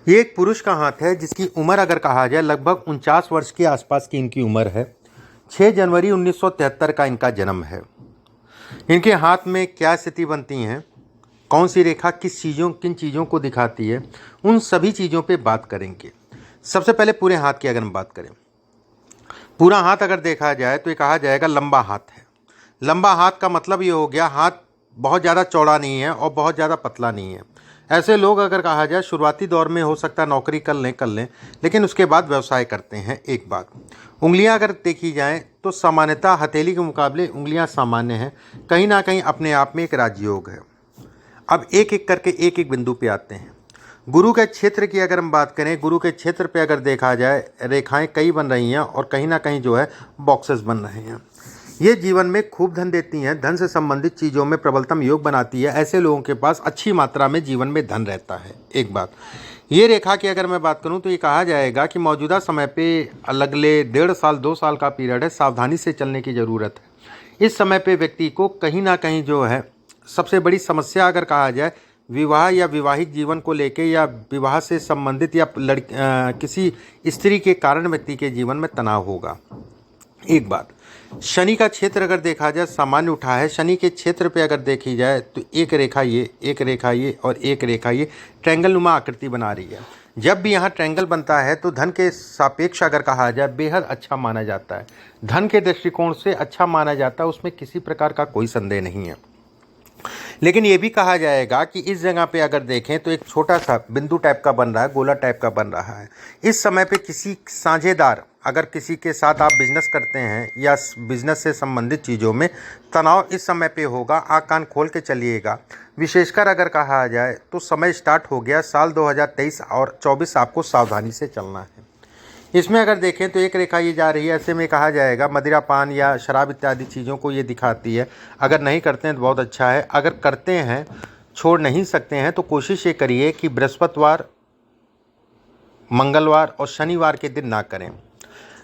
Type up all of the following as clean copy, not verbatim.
ये एक पुरुष का हाथ है जिसकी उम्र अगर कहा जाए लगभग 49 वर्ष के आसपास की इनकी उम्र है। 6 जनवरी 1973 का इनका जन्म है। इनके हाथ में क्या स्थिति बनती हैं, कौन सी रेखा किन चीज़ों को दिखाती है, उन सभी चीज़ों पे बात करेंगे। सबसे पहले पूरे हाथ की अगर हम बात करें, पूरा हाथ अगर देखा जाए तो ये कहा जाएगा लंबा हाथ है। लंबा हाथ का मतलब ये हो गया हाथ बहुत ज़्यादा चौड़ा नहीं है और बहुत ज़्यादा पतला नहीं है। ऐसे लोग अगर कहा जाए शुरुआती दौर में हो सकता है नौकरी कर लें लेकिन उसके बाद व्यवसाय करते हैं। एक बात, उंगलियां अगर देखी जाएं तो सामान्यतः हथेली के मुकाबले उंगलियां सामान्य हैं, कहीं ना कहीं अपने आप में एक राजयोग है। अब एक एक करके एक एक बिंदु पे आते हैं। गुरु के क्षेत्र की अगर हम बात करें, गुरु के क्षेत्र पे अगर देखा जाए रेखाएं कई बन रही हैं और कहीं ना कहीं जो है बॉक्सेस बन रहे हैं। ये जीवन में खूब धन देती हैं, धन से संबंधित चीज़ों में प्रबलतम योग बनाती है। ऐसे लोगों के पास अच्छी मात्रा में जीवन में धन रहता है। एक बात, ये रेखा की अगर मैं बात करूं तो ये कहा जाएगा कि मौजूदा समय पे अगले 1.5 साल 2 साल का पीरियड है, सावधानी से चलने की ज़रूरत है। इस समय पे व्यक्ति को कहीं ना कहीं जो है सबसे बड़ी समस्या अगर कहा जाए विवाह या वैवाहिक जीवन को लेके या विवाह से संबंधित या किसी स्त्री के कारण व्यक्ति के जीवन में तनाव होगा। एक बात, शनि का क्षेत्र अगर देखा जाए सामान्य उठा है। शनि के क्षेत्र पे अगर देखी जाए तो एक रेखा ये, एक रेखा ये और एक रेखा ये ट्रायंगल नुमा आकृति बना रही है। जब भी यहाँ ट्रायंगल बनता है तो धन के सापेक्ष अगर कहा जाए बेहद अच्छा माना जाता है। धन के दृष्टिकोण से अच्छा माना जाता है, उसमें किसी प्रकार का कोई संदेह नहीं है। लेकिन ये भी कहा जाएगा कि इस जगह पे अगर देखें तो एक छोटा सा बिंदु टाइप का बन रहा है, गोला टाइप का बन रहा है। इस समय पे किसी साझेदार अगर किसी के साथ आप बिजनेस करते हैं या बिजनेस से संबंधित चीज़ों में तनाव इस समय पे होगा। आँख कान खोल के चलिएगा। विशेषकर अगर कहा जाए तो समय स्टार्ट हो गया, साल 2023 और 24 आपको सावधानी से चलना है। इसमें अगर देखें तो एक रेखा ये जा रही है, ऐसे में कहा जाएगा मदिरा पान या शराब इत्यादि चीज़ों को ये दिखाती है। अगर नहीं करते हैं तो बहुत अच्छा है, अगर करते हैं छोड़ नहीं सकते हैं तो कोशिश ये करिए कि बृहस्पतिवार, मंगलवार और शनिवार के दिन ना करें।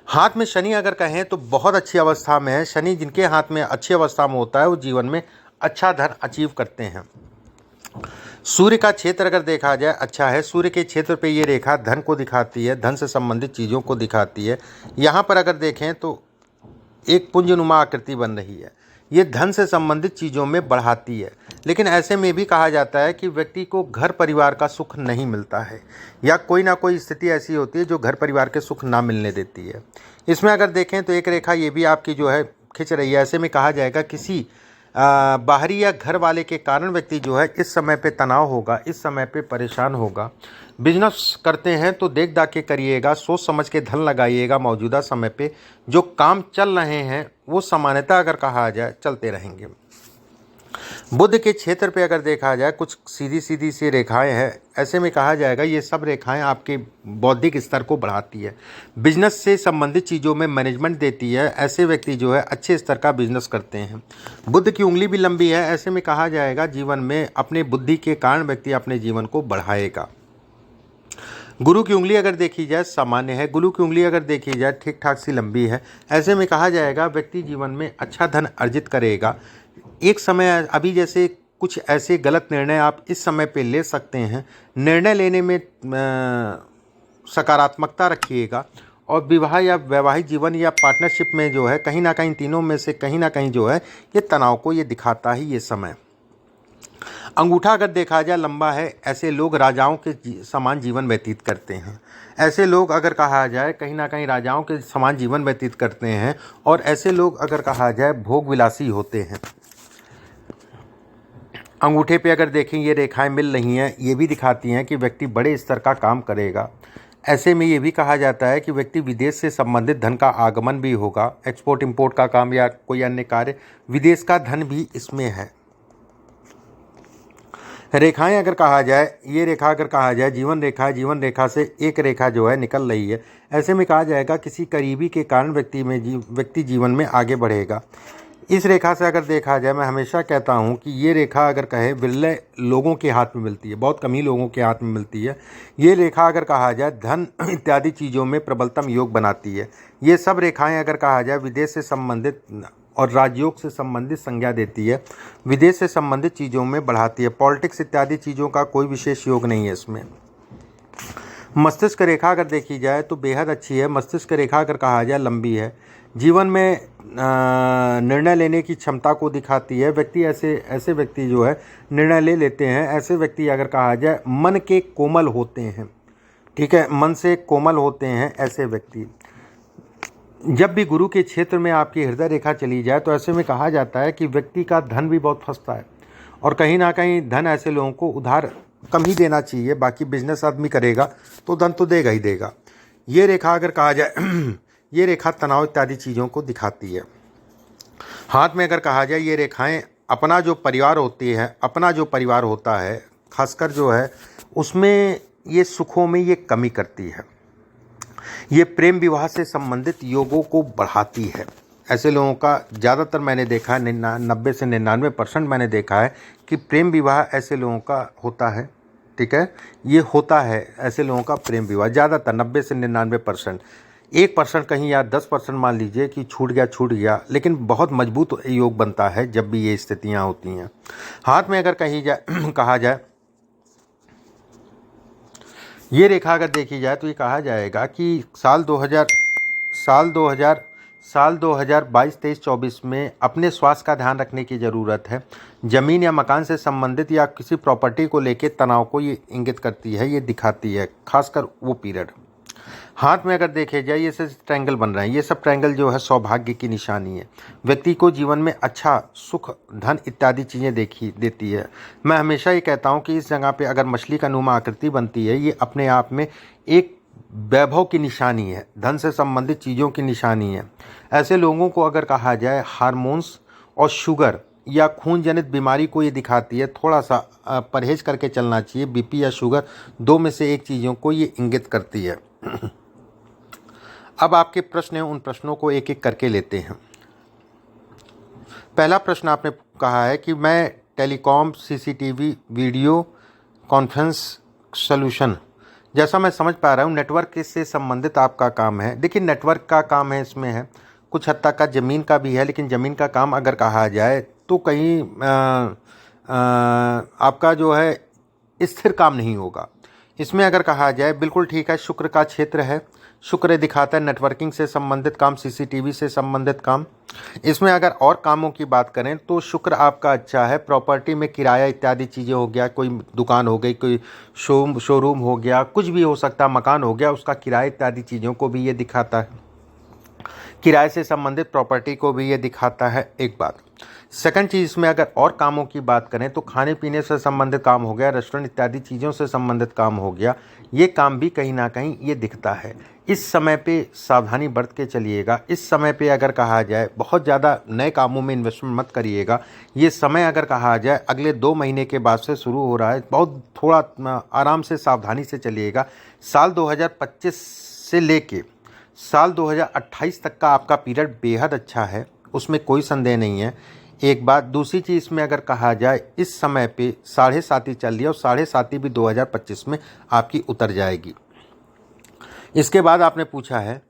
हाथ में शनि अगर कहें तो बहुत अच्छी अवस्था में है। शनि जिनके हाथ में अच्छी अवस्था में होता है वो जीवन में अच्छा धन अचीव करते हैं। सूर्य का क्षेत्र अगर देखा जाए अच्छा है। सूर्य के क्षेत्र पे ये रेखा धन को दिखाती है, धन से संबंधित चीज़ों को दिखाती है। यहाँ पर अगर देखें तो एक पुंजनुमा आकृति बन रही है, ये धन से संबंधित चीज़ों में बढ़ाती है। लेकिन ऐसे में भी कहा जाता है कि व्यक्ति को घर परिवार का सुख नहीं मिलता है या कोई ना कोई स्थिति ऐसी होती है जो घर परिवार के सुख ना मिलने देती है। इसमें अगर देखें तो एक रेखा ये भी आपकी जो है खिंच रही है। ऐसे में कहा जाएगा किसी बाहरी या घर वाले के कारण व्यक्ति जो है इस समय पे तनाव होगा, इस समय पे परेशान होगा। बिजनेस करते हैं तो देख दाख के करिएगा, सोच समझ के धन लगाइएगा। मौजूदा समय पे जो काम चल रहे हैं वो सामान्यतः अगर कहा जाए चलते रहेंगे। बुध के क्षेत्र पे अगर देखा जाए कुछ सीधी सीधी सी रेखाएं हैं। ऐसे में कहा जाएगा ये सब रेखाएं आपके बौद्धिक स्तर को बढ़ाती है, बिजनेस से संबंधित चीज़ों में मैनेजमेंट देती है। ऐसे व्यक्ति जो है अच्छे स्तर का बिजनेस करते हैं। बुध की उंगली भी लंबी है। ऐसे में कहा जाएगा जीवन में अपने बुद्धि के कारण व्यक्ति अपने जीवन को बढ़ाएगा। गुरु की उंगली अगर देखी जाए सामान्य है। गुरु की उंगली अगर देखी जाए ठीक ठाक सी लंबी है। ऐसे में कहा जाएगा व्यक्ति जीवन में अच्छा धन अर्जित करेगा। एक समय अभी जैसे कुछ ऐसे गलत निर्णय आप इस समय पे ले सकते हैं। निर्णय लेने में सकारात्मकता रखिएगा और विवाह या वैवाहिक जीवन या पार्टनरशिप में जो है कहीं ना कहीं तीनों में से कहीं ना कहीं जो है ये तनाव को ये दिखाता ही ये समय। अंगूठा अगर देखा जाए लंबा है। ऐसे लोग राजाओं के समान जीवन व्यतीत करते हैं। ऐसे लोग अगर कहा जाए कहीं ना कहीं राजाओं के समान जीवन व्यतीत करते हैं और ऐसे लोग अगर कहा जाए भोग विलासी होते हैं। अंगूठे पे अगर देखें ये रेखाएं मिल रही हैं, ये भी दिखाती हैं कि व्यक्ति बड़े स्तर का काम करेगा। ऐसे में ये भी कहा जाता है कि व्यक्ति विदेश से संबंधित धन का आगमन भी होगा। एक्सपोर्ट इंपोर्ट का काम या कोई अन्य कार्य, विदेश का धन भी इसमें है। रेखाएं अगर कहा जाए, ये रेखा अगर कहा जाए जीवन रेखा है। जीवन रेखा से एक रेखा जो है निकल रही है। ऐसे में कहा जाएगा किसी करीबी के कारण व्यक्ति जीवन में आगे बढ़ेगा। इस रेखा से अगर देखा जाए, मैं हमेशा कहता हूँ कि ये रेखा अगर कहे विरले लोगों के हाथ में मिलती है, बहुत कम ही लोगों के हाथ में मिलती है। ये रेखा अगर कहा जाए धन इत्यादि चीज़ों में प्रबलतम योग बनाती है। ये सब रेखाएं अगर कहा जाए विदेश से संबंधित और राजयोग से संबंधित संज्ञा देती है, विदेश से संबंधित चीज़ों में बढ़ाती है। पॉलिटिक्स इत्यादि चीज़ों का कोई विशेष योग नहीं है इसमें। मस्तिष्क रेखा अगर देखी जाए तो बेहद अच्छी है। मस्तिष्क रेखा अगर कहा जाए लंबी है, जीवन में निर्णय लेने की क्षमता को दिखाती है। व्यक्ति ऐसे व्यक्ति जो है निर्णय ले लेते हैं। ऐसे व्यक्ति अगर कहा जाए मन के कोमल होते हैं, ठीक है, मन से कोमल होते हैं ऐसे व्यक्ति। जब भी गुरु के क्षेत्र में आपकी हृदय रेखा चली जाए तो ऐसे में कहा जाता है कि व्यक्ति का धन भी बहुत फंसता है, और कहीं ना कहीं धन ऐसे लोगों को उधार कम ही देना चाहिए। बाकी बिजनेस आदमी करेगा तो धन तो देगा ही देगा। ये रेखा अगर कहा जाए ये रेखा तनाव इत्यादि चीज़ों को दिखाती है। हाथ में अगर कहा जाए ये रेखाएं अपना जो परिवार होता है खासकर जो है उसमें ये सुखों में ये कमी करती है। ये प्रेम विवाह से संबंधित योगों को बढ़ाती है। ऐसे लोगों का ज़्यादातर मैंने देखा है 90 से 99% मैंने देखा है कि प्रेम विवाह ऐसे लोगों का होता है, ठीक है, ये होता है ऐसे लोगों का प्रेम विवाह ज़्यादातर 90 से 99%। 1% कहीं या 10% मान लीजिए कि छूट गया, लेकिन बहुत मजबूत योग बनता है जब भी ये स्थितियाँ होती हैं। हाथ में अगर कहा जाए ये रेखा अगर देखी जाए तो ये कहा जाएगा कि साल 2022, 23, 24 में अपने स्वास्थ्य का ध्यान रखने की ज़रूरत है। ज़मीन या मकान से संबंधित या किसी प्रॉपर्टी को लेके तनाव को ये इंगित करती है, ये दिखाती है, खासकर वो पीरियड। हाथ में अगर देखे जाए ये सब ट्रायंगल बन रहे हैं, ये सब ट्रायंगल जो है सौभाग्य की निशानी है। व्यक्ति को जीवन में अच्छा सुख, धन इत्यादि चीज़ें देती है। मैं हमेशा ये कहता हूँ कि इस जगह पे अगर मछली का नुमा आकृति बनती है, ये अपने आप में एक वैभव की निशानी है, धन से संबंधित चीज़ों की निशानी है। ऐसे लोगों को अगर कहा जाए हार्मोन्स और शुगर या खून जनित बीमारी को ये दिखाती है। थोड़ा सा परहेज करके चलना चाहिए। बीपी या शुगर, दो में से एक चीज़ों को ये इंगित करती है। अब आपके प्रश्न हैं, उन प्रश्नों को एक एक करके लेते हैं। पहला प्रश्न आपने कहा है कि मैं telecom, CCTV, video conference solution, जैसा मैं समझ पा रहा हूँ नेटवर्क से संबंधित आपका काम है। देखिए नेटवर्क का काम है, इसमें है कुछ हद तक का ज़मीन का भी है, लेकिन ज़मीन का काम अगर कहा जाए तो कहीं आपका जो है स्थिर काम नहीं होगा। इसमें अगर कहा जाए बिल्कुल ठीक है, शुक्र का क्षेत्र है, शुक्र दिखाता है नेटवर्किंग से संबंधित काम, सीसीटीवी से संबंधित काम। इसमें अगर और कामों की बात करें तो शुक्र आपका अच्छा है। प्रॉपर्टी में किराया इत्यादि चीज़ें हो गया, कोई दुकान हो गई, कोई शोरूम हो गया, कुछ भी हो सकता है, मकान हो गया, उसका किराया इत्यादि चीज़ों को भी ये दिखाता है। किराए से संबंधित प्रॉपर्टी को भी ये दिखाता है, एक बात। सेकंड चीज़, इसमें अगर और कामों की बात करें तो खाने पीने से संबंधित काम हो गया, रेस्टोरेंट इत्यादि चीज़ों से संबंधित काम हो गया, ये काम भी कहीं ना कहीं ये दिखता है। इस समय पे सावधानी बरत के चलिएगा। इस समय पे अगर कहा जाए बहुत ज़्यादा नए कामों में इन्वेस्टमेंट मत करिएगा। ये समय अगर कहा जाए अगले 2 महीने के बाद से शुरू हो रहा है, बहुत थोड़ा आराम से सावधानी से चलिएगा। साल 2025 से लेके साल 2028 तक का आपका पीरियड बेहद अच्छा है, उसमें कोई संदेह नहीं है, एक बात। दूसरी चीज़ में अगर कहा जाए इस समय पे 7.5 चल रही है और 7.5 भी 2025 में आपकी उतर जाएगी। इसके बाद आपने पूछा है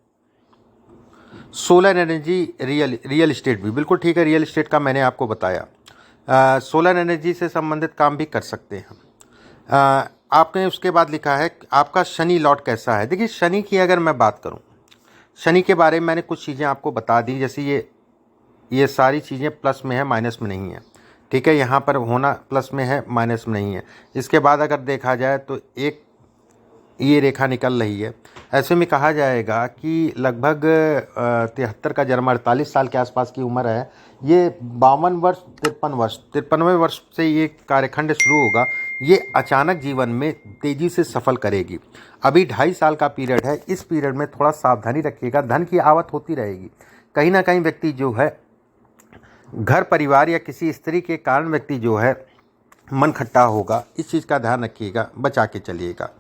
सोलर एनर्जी, रियल इस्टेट भी बिल्कुल ठीक है। रियल इस्टेट का मैंने आपको बताया। सोलर एनर्जी से संबंधित काम भी कर सकते हैं। आपने उसके बाद लिखा है आपका शनि लॉट कैसा है। देखिए शनि की अगर मैं बात करूं, शनि के बारे में मैंने कुछ चीज़ें आपको बता दी, जैसे ये सारी चीज़ें प्लस में है, माइनस में नहीं है, ठीक है। यहाँ पर होना प्लस में है, माइनस में नहीं है। इसके बाद अगर देखा जाए तो एक ये रेखा निकल रही है। ऐसे में कहा जाएगा कि लगभग 73 का जन्म, 48 साल के आसपास की उम्र है। ये 52 वर्ष 53वें वर्ष से ये कार्यखंड शुरू होगा। ये अचानक जीवन में तेज़ी से सफल करेगी। अभी 2.5 साल का पीरियड है, इस पीरियड में थोड़ा सावधानी रखिएगा। धन की आवक होती रहेगी। कहीं ना कहीं व्यक्ति जो है घर परिवार या किसी स्त्री के कारण व्यक्ति जो है मन खट्टा होगा, इस चीज़ का ध्यान रखिएगा, बचा के चलिएगा।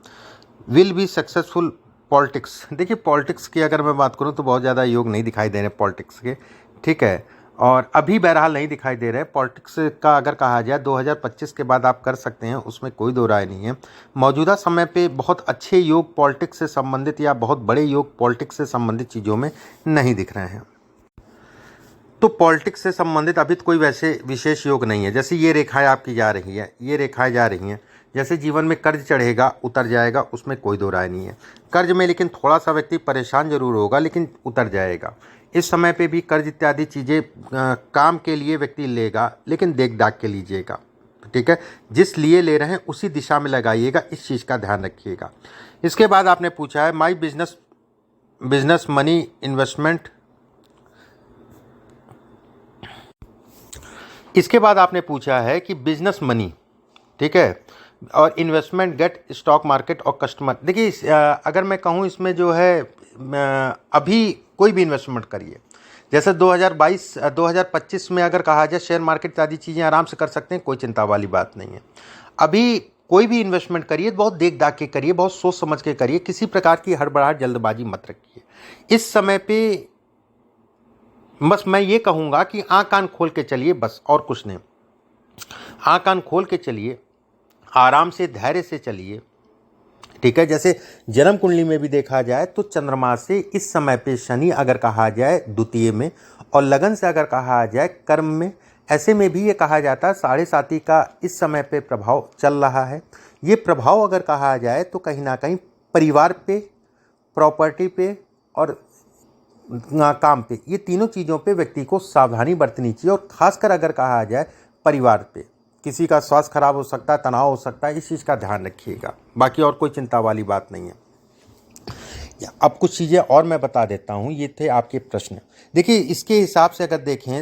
Will be successful politics. देखिए पॉलिटिक्स की अगर मैं बात करूं तो बहुत ज़्यादा योग नहीं दिखाई दे रहे पॉलिटिक्स के, ठीक है, और अभी बहरहाल नहीं दिखाई दे रहे। पॉलिटिक्स का अगर कहा जाए 2025 के बाद आप कर सकते हैं, उसमें कोई दो राय नहीं है। मौजूदा समय पे बहुत अच्छे योग पॉलिटिक्स से संबंधित या बहुत बड़े योग पॉलिटिक्स से संबंधित चीज़ों में नहीं दिख रहे हैं। तो पॉलिटिक्स से संबंधित अभी तो कोई वैसे विशेष योग नहीं है। जैसे ये रेखाएं आपकी जा रही है, ये रेखाएं जा रही हैं, जैसे जीवन में कर्ज चढ़ेगा उतर जाएगा, उसमें कोई दो राय नहीं है। कर्ज में लेकिन थोड़ा सा व्यक्ति परेशान जरूर होगा, लेकिन उतर जाएगा। इस समय पे भी कर्ज इत्यादि चीज़ें काम के लिए व्यक्ति लेगा, लेकिन देख दाख के लीजिएगा। ठीक है, जिस लिए ले रहे हैं उसी दिशा में लगाइएगा, इस चीज़ का ध्यान रखिएगा। इसके बाद आपने पूछा है माई बिजनेस मनी इन्वेस्टमेंट। इसके बाद आपने पूछा है कि बिजनेस मनी, ठीक है, और इन्वेस्टमेंट गेट स्टॉक मार्केट और कस्टमर। देखिए अगर मैं कहूँ इसमें जो है अभी कोई भी इन्वेस्टमेंट करिए, जैसे 2025 में अगर कहा जाए शेयर मार्केट इत्यादि चीज़ें आराम से कर सकते हैं, कोई चिंता वाली बात नहीं है। अभी कोई भी इन्वेस्टमेंट करिए बहुत देख दाख के करिए, बहुत सोच समझ के करिए, किसी प्रकार की हड़बड़ाहट जल्दबाजी मत रखिए। इस समय पे बस मैं ये कहूँगा कि आँख कान खोल के चलिए, बस और कुछ नहीं। आँख कान खोल के चलिए, आराम से धैर्य से चलिए। ठीक है, जैसे जन्म कुंडली में भी देखा जाए तो चंद्रमा से इस समय पे शनि अगर कहा जाए द्वितीय में, और लगन से अगर कहा जाए कर्म में, ऐसे में भी ये कहा जाता है 7.5 का इस समय पे प्रभाव चल रहा है। ये प्रभाव अगर कहा जाए तो कहीं ना कहीं परिवार पे, प्रॉपर्टी पे और काम पे, ये तीनों चीज़ों पे व्यक्ति को सावधानी बरतनी चाहिए। और खासकर अगर कहा जाए परिवार पे, किसी का स्वास्थ्य खराब हो सकता है, तनाव हो सकता है, इस चीज़ का ध्यान रखिएगा। बाकी और कोई चिंता वाली बात नहीं है। अब कुछ चीज़ें और मैं बता देता हूँ, ये थे आपके प्रश्न। देखिए इसके हिसाब से अगर देखें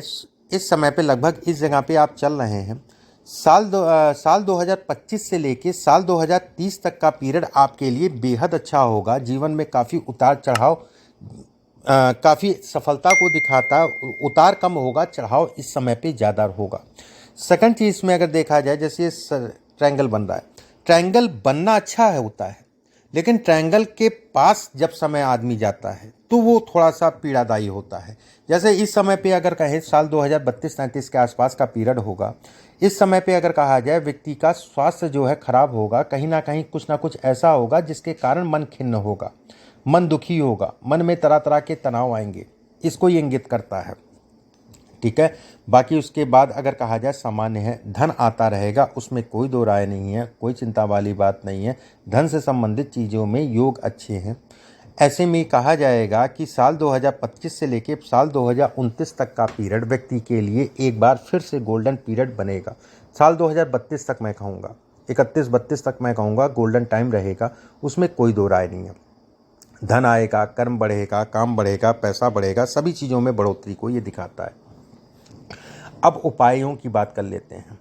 इस समय पे लगभग इस जगह पे आप चल रहे हैं, साल 2025 से लेके साल 2030 तक का पीरियड आपके लिए बेहद अच्छा होगा। जीवन में काफ़ी उतार चढ़ाव, काफ़ी सफलता को दिखाता, उतार कम होगा, चढ़ाव इस समय पे ज़्यादा होगा। सेकंड चीज़ में अगर देखा जाए, जैसे ट्रायंगल बन रहा है, ट्रायंगल बनना अच्छा है होता है, लेकिन ट्रायंगल के पास जब समय आदमी जाता है तो वो थोड़ा सा पीड़ादायी होता है। जैसे इस समय पे अगर कहें साल 2032-33 के आसपास का पीरियड होगा, इस समय पे अगर कहा जाए व्यक्ति का स्वास्थ्य जो है खराब होगा, कहीं ना कहीं कुछ ना कुछ ऐसा होगा जिसके कारण मन खिन्न होगा, मन दुखी होगा, मन में तरह तरह के तनाव आएंगे, इसको ये इंगित करता है। ठीक है, बाकी उसके बाद अगर कहा जाए सामान्य है, धन आता रहेगा, उसमें कोई दो राय नहीं है, कोई चिंता वाली बात नहीं है। धन से संबंधित चीज़ों में योग अच्छे हैं। ऐसे में कहा जाएगा कि साल 2025 से लेके साल 2029 तक का पीरियड व्यक्ति के लिए एक बार फिर से गोल्डन पीरियड बनेगा। साल 2032 तक मैं कहूँगा, 31-32 तक मैं कहूँगा गोल्डन टाइम रहेगा, उसमें कोई दो राय नहीं है। धन आएगा, कर्म बढ़ेगा, काम बढ़ेगा, पैसा बढ़ेगा, सभी चीज़ों में बढ़ोतरी को ये दिखाता है। अब उपायों की बात कर लेते हैं।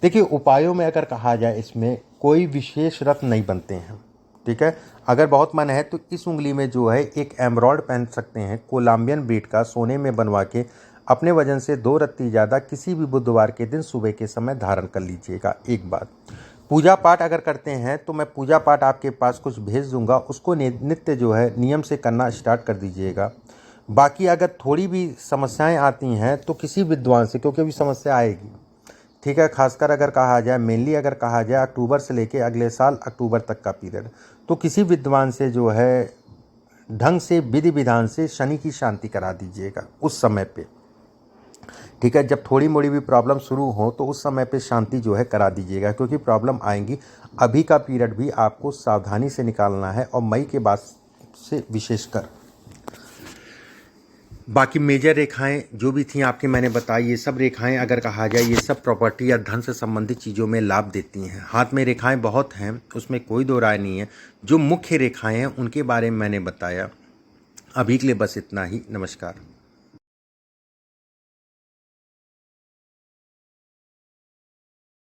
देखिए उपायों में अगर कहा जाए इसमें कोई विशेष रत्न नहीं बनते हैं। ठीक है, अगर बहुत मन है तो इस उंगली में जो है एक एमरॉड पहन सकते हैं, कोलंबियन ब्रीड का, सोने में बनवा के अपने वजन से 2 रत्ती ज़्यादा किसी भी बुधवार के दिन सुबह के समय धारण कर लीजिएगा। एक बात, पूजा पाठ अगर करते हैं तो मैं पूजा पाठ आपके पास कुछ भेज दूंगा, उसको नित्य जो है नियम से करना स्टार्ट कर दीजिएगा। बाकी अगर थोड़ी भी समस्याएं आती हैं तो किसी विद्वान से, क्योंकि अभी समस्या आएगी, ठीक है, खासकर अगर कहा जाए, मेनली अगर कहा जाए अक्टूबर से लेके अगले साल अक्टूबर तक का पीरियड, तो किसी विद्वान से जो है ढंग से विधि विधान से शनि की शांति करा दीजिएगा उस समय पे। ठीक है, जब थोड़ी मोड़ी भी प्रॉब्लम शुरू हो तो उस समय पे शांति जो है करा दीजिएगा, क्योंकि प्रॉब्लम आएंगी। अभी का पीरियड भी आपको सावधानी से निकालना है, और मई के बाद से विशेषकर। बाकी मेजर रेखाएं जो भी थी आपकी मैंने बताई, ये सब रेखाएं अगर कहा जाए ये सब प्रॉपर्टी या धन से संबंधित चीज़ों में लाभ देती हैं। हाथ में रेखाएं बहुत हैं, उसमें कोई दो राय नहीं है। जो मुख्य रेखाएं हैं उनके बारे में मैंने बताया। अभी के लिए बस इतना ही। नमस्कार।